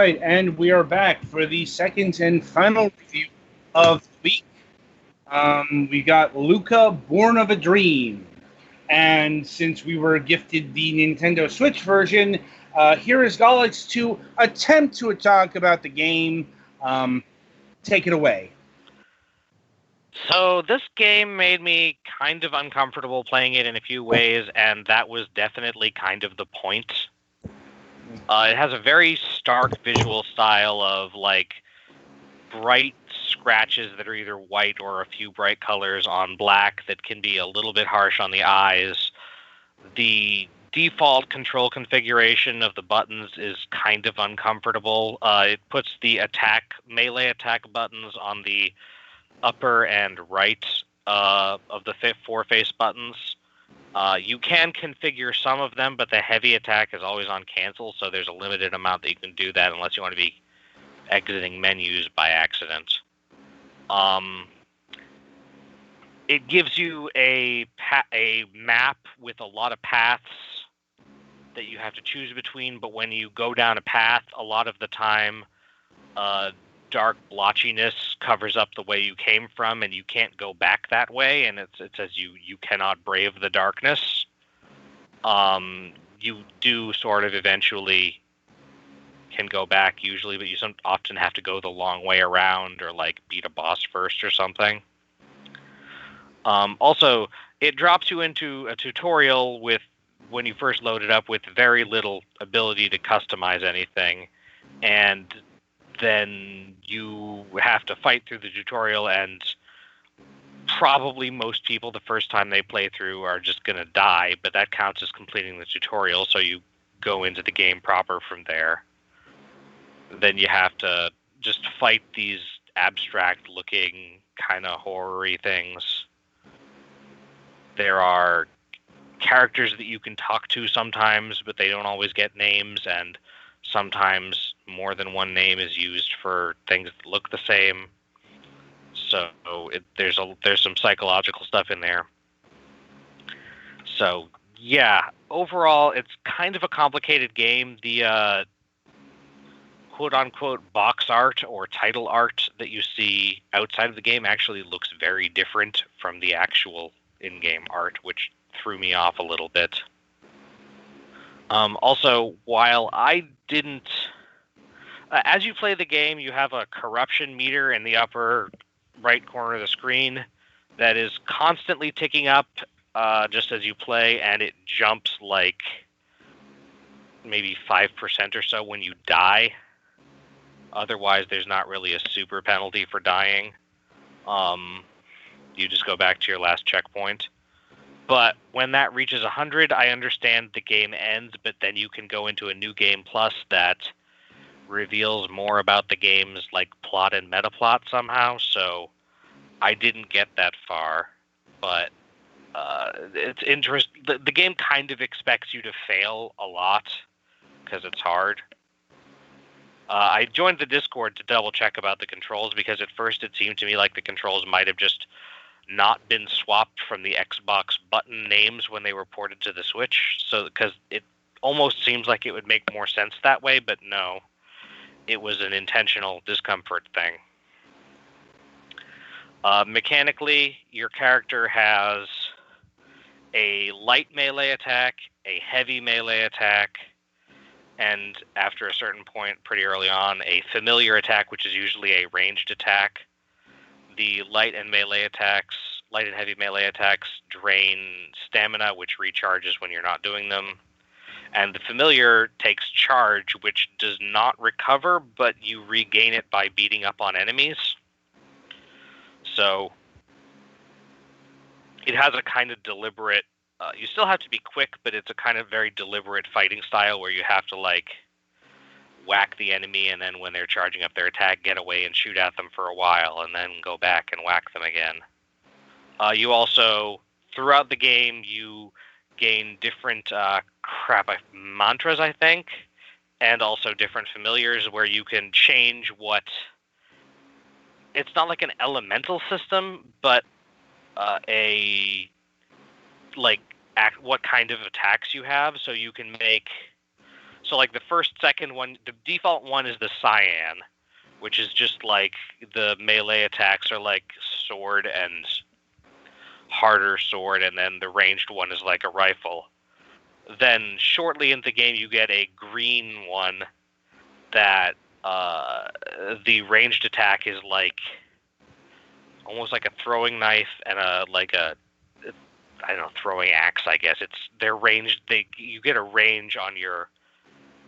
right, and we are back for the second and final review of the week. We got Lucah, Born of a Dream. And since we were gifted the Nintendo Switch version, here is Galax to attempt to talk about the game. Take it away. So this game made me kind of uncomfortable playing it in a few ways, and that was definitely kind of the point. It has a very stark visual style of like bright scratches that are either white or a few bright colors on black that can be a little bit harsh on the eyes. The default control configuration of the buttons is kind of uncomfortable. It puts the melee attack buttons on the upper and right of the four face buttons. You can configure some of them, but the heavy attack is always on cancel, so there's a limited amount that you can do that unless you want to be exiting menus by accident. It gives you a map with a lot of paths that you have to choose between, but when you go down a path, a lot of the time, dark blotchiness covers up the way you came from, and you can't go back that way, and it says you cannot brave the darkness. You do sort of eventually can go back usually, but you often have to go the long way around or like beat a boss first or something. Also, it drops you into a tutorial with when you first load it up with very little ability to customize anything, and then you have to fight through the tutorial, and probably most people the first time they play through are just going to die, but that counts as completing the tutorial, so you go into the game proper from there. Then you have to just fight these abstract-looking, kind of horror-y things. There are characters that you can talk to sometimes, but they don't always get names, and sometimes more than one name is used for things that look the same. So there's some psychological stuff in there. So yeah, overall, it's kind of a complicated game. The quote-unquote box art or title art that you see outside of the game actually looks very different from the actual in-game art, which threw me off a little bit. Also, while I didn't... as you play the game, you have a corruption meter in the upper right corner of the screen that is constantly ticking up just as you play, and it jumps like maybe 5% or so when you die. Otherwise, there's not really a super penalty for dying. You just go back to your last checkpoint. But when that reaches 100, I understand the game ends, but then you can go into a new game plus that reveals more about the game's like plot and metaplot somehow. So I didn't get that far, but it's interesting. The game kind of expects you to fail a lot because it's hard. I joined the Discord to double check about the controls because at first it seemed to me like the controls might have just not been swapped from the Xbox button names when they were ported to the Switch. So because it almost seems like it would make more sense that way, but no, it was an intentional discomfort thing. Mechanically, your character has a light melee attack, a heavy melee attack, and after a certain point, pretty early on, a familiar attack, which is usually a ranged attack. The light and heavy melee attacks drain stamina, which recharges when you're not doing them. And the familiar takes charge, which does not recover, but you regain it by beating up on enemies. So it has a kind of deliberate... you still have to be quick, but it's a kind of very deliberate fighting style where you have to, like, whack the enemy, and then when they're charging up their attack, get away and shoot at them for a while, and then go back and whack them again. You also, throughout the game, you gain different mantras, I think, and also different familiars where you can change what... It's not like an elemental system, but what kind of attacks you have, so you can make So like the second one, the default one is the cyan, which is just like the melee attacks are like sword and harder sword, and then the ranged one is like a rifle. Then shortly into the game, you get a green one that the ranged attack is like almost like a throwing knife and I don't know, throwing axe, I guess. They're ranged. You get a range on your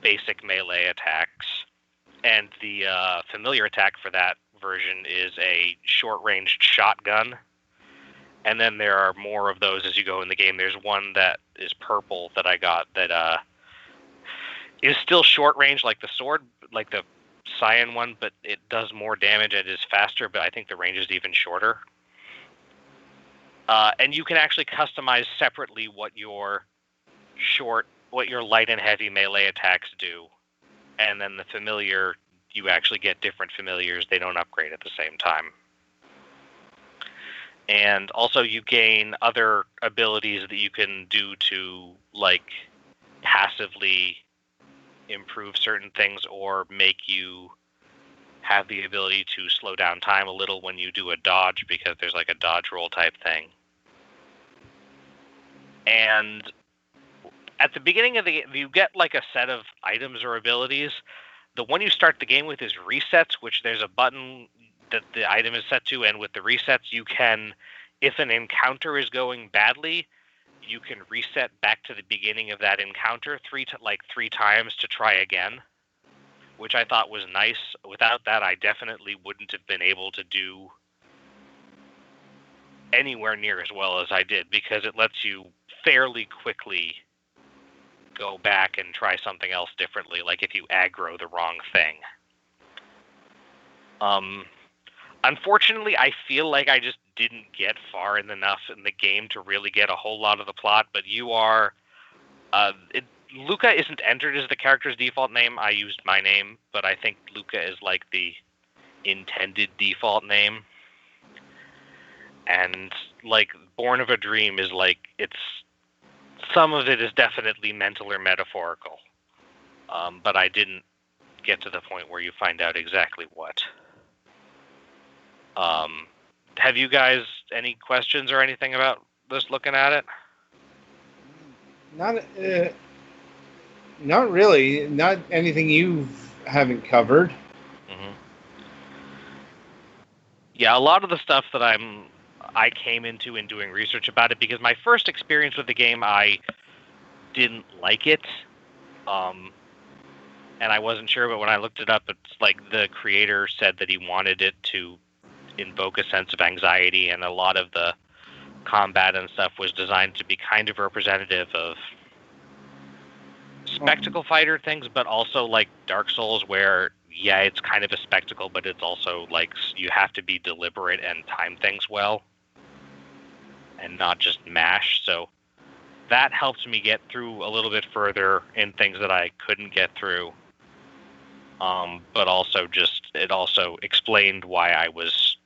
basic melee attacks, and the familiar attack for that version is a short-ranged shotgun. And then there are more of those as you go in the game. There's one that is purple that I got that is still short range like the sword, like the cyan one, but it does more damage and is faster, but I think the range is even shorter. And you can actually customize separately what your light and heavy melee attacks do. And then the familiar, you actually get different familiars. They don't upgrade at the same time. And also you gain other abilities that you can do to, like, passively improve certain things or make you have the ability to slow down time a little when you do a dodge, because there's like a dodge roll type thing. And at the beginning of the game, you get like a set of items or abilities. The one you start the game with is resets, which there's a button that the item is set to, and with the resets you can, if an encounter is going badly, you can reset back to the beginning of that encounter three times to try again, which I thought was nice. Without that, I definitely wouldn't have been able to do anywhere near as well as I did, because it lets you fairly quickly go back and try something else differently, like if you aggro the wrong thing. Unfortunately, I feel like I just didn't get far enough in the game to really get a whole lot of the plot, but you are... Lucah isn't entered as the character's default name. I used my name, but I think Lucah is like the intended default name. And like Born of a Dream is like, some of it is definitely mental or metaphorical. But I didn't get to the point where you find out exactly what. Have you guys any questions or anything about this looking at it? Not really. Not anything you haven't covered. Mm-hmm. Yeah, a lot of the stuff that I came into in doing research about it, because my first experience with the game, I didn't like it. And I wasn't sure, but when I looked it up, it's like the creator said that he wanted it to invoke a sense of anxiety, and a lot of the combat and stuff was designed to be kind of representative of spectacle fighter things, but also like Dark Souls, where it's kind of a spectacle, but it's also like you have to be deliberate and time things well and not just mash. So that helped me get through a little bit further in things that I couldn't get through. But also it also explained why I was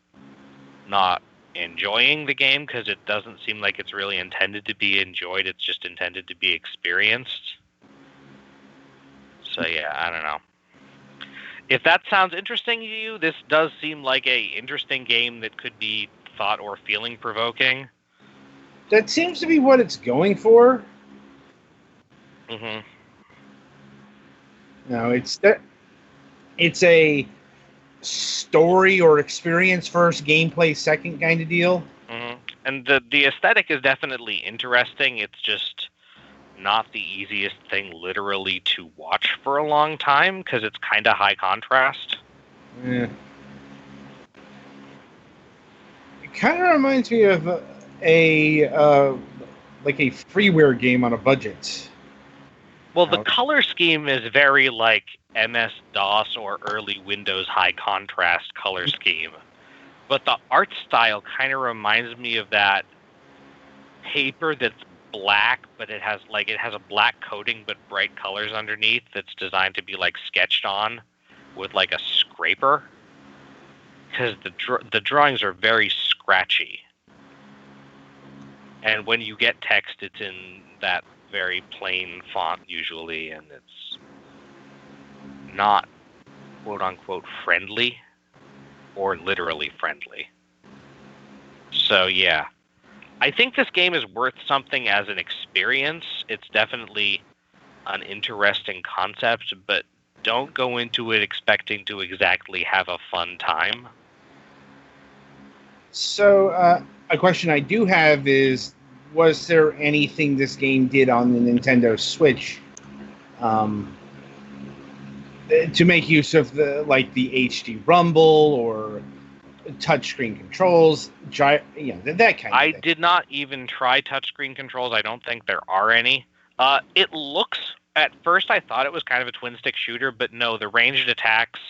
not enjoying the game, because it doesn't seem like it's really intended to be enjoyed. It's just intended to be experienced. So yeah, I don't know. If that sounds interesting to you, this does seem like a interesting game that could be thought or feeling provoking. That seems to be what it's going for. Mm-hmm. No, it's a story or experience first, gameplay second kind of deal. Mm-hmm. And the aesthetic is definitely interesting. It's just not the easiest thing literally to watch for a long time, because it's kind of high contrast. Yeah. It kind of reminds me of a freeware game on a budget. Well, the color scheme is very like MS-DOS or early Windows high contrast color scheme. But the art style kind of reminds me of that paper that's black, but it has a black coating but bright colors underneath, that's designed to be like sketched on with like a scraper. Because the drawings are very scratchy. And when you get text, it's in that very plain font usually, and it's not quote-unquote friendly or literally friendly. So, yeah. I think this game is worth something as an experience. It's definitely an interesting concept, but don't go into it expecting to exactly have a fun time. So, a question I do have is, was there anything this game did on the Nintendo Switch to make use of the HD Rumble or touchscreen controls, that kind of thing? I did not even try touchscreen controls. I don't think there are any. It looks, at first I thought it was kind of a twin-stick shooter, but no, the ranged attacks,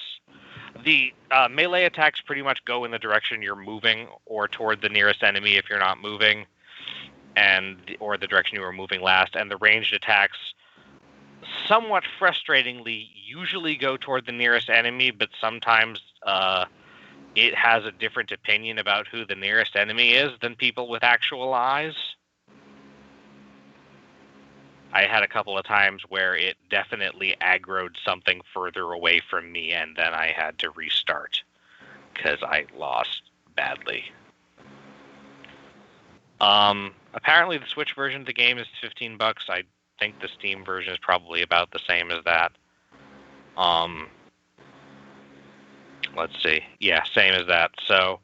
the melee attacks pretty much go in the direction you're moving or toward the nearest enemy if you're not moving, or the direction you were moving last, and the ranged attacks somewhat frustratingly usually go toward the nearest enemy, but sometimes it has a different opinion about who the nearest enemy is than people with actual eyes. I had a couple of times where it definitely aggroed something further away from me, and then I had to restart because I lost badly. Apparently the Switch version of the game is $15. I think the Steam version is probably about the same as that. Let's see. Yeah, same as that. So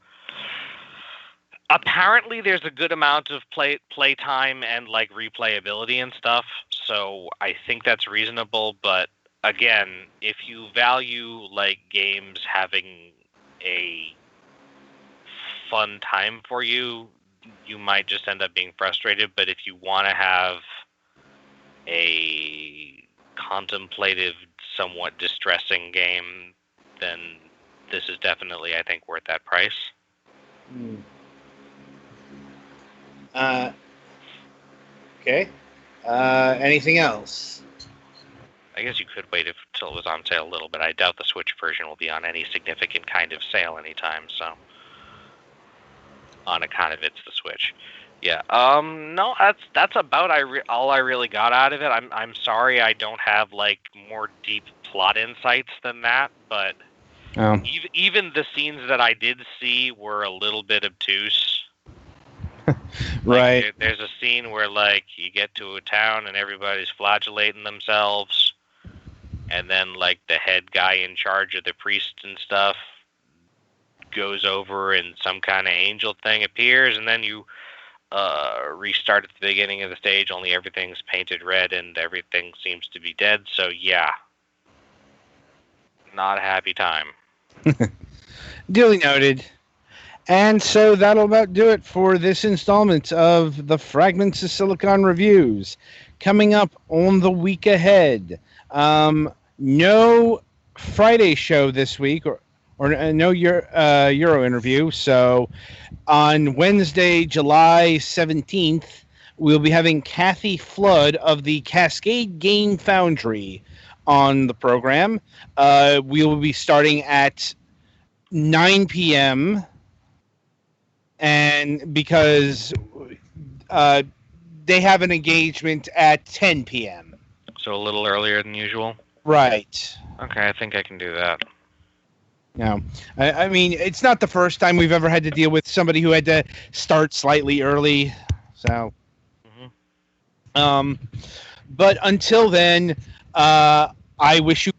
apparently there's a good amount of play time and like replayability and stuff. So I think that's reasonable. But again, if you value like games having a fun time for you, you might just end up being frustrated. But if you want to have a contemplative, somewhat distressing game, then this is definitely, I think, worth that price. Okay. Anything else? I guess you could wait until it was on sale a little bit. I doubt the Switch version will be on any significant kind of sale anytime, so on account of it's the Switch. Yeah. No, that's about all I really got out of it. I'm sorry I don't have like more deep plot insights than that, but even the scenes that I did see were a little bit obtuse. Right. Like, there's a scene where like you get to a town and everybody's flagellating themselves, and then like the head guy in charge of the priest and stuff goes over and some kind of angel thing appears, and then you restart at the beginning of the stage, only everything's painted red and everything seems to be dead. So yeah, not a happy time. Duly noted. And so that'll about do it for this installment of the Fragments of Silicon reviews. Coming up on the week ahead, no Friday show this week, or no Euro interview. So on Wednesday, July 17th, we'll be having Kathy Flood of the Cascade Game Foundry on the program. We will be starting at 9 p.m. And because they have an engagement at 10 p.m. So a little earlier than usual? Right. Okay, I think I can do that. No, I mean, it's not the first time we've ever had to deal with somebody who had to start slightly early. So, but until then, I wish you...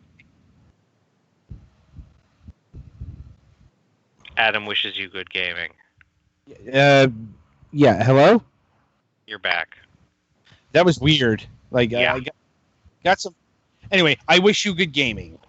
Adam wishes you good gaming. Yeah, hello? You're back. That was weird. Like, yeah. I got some... Anyway, I wish you good gaming.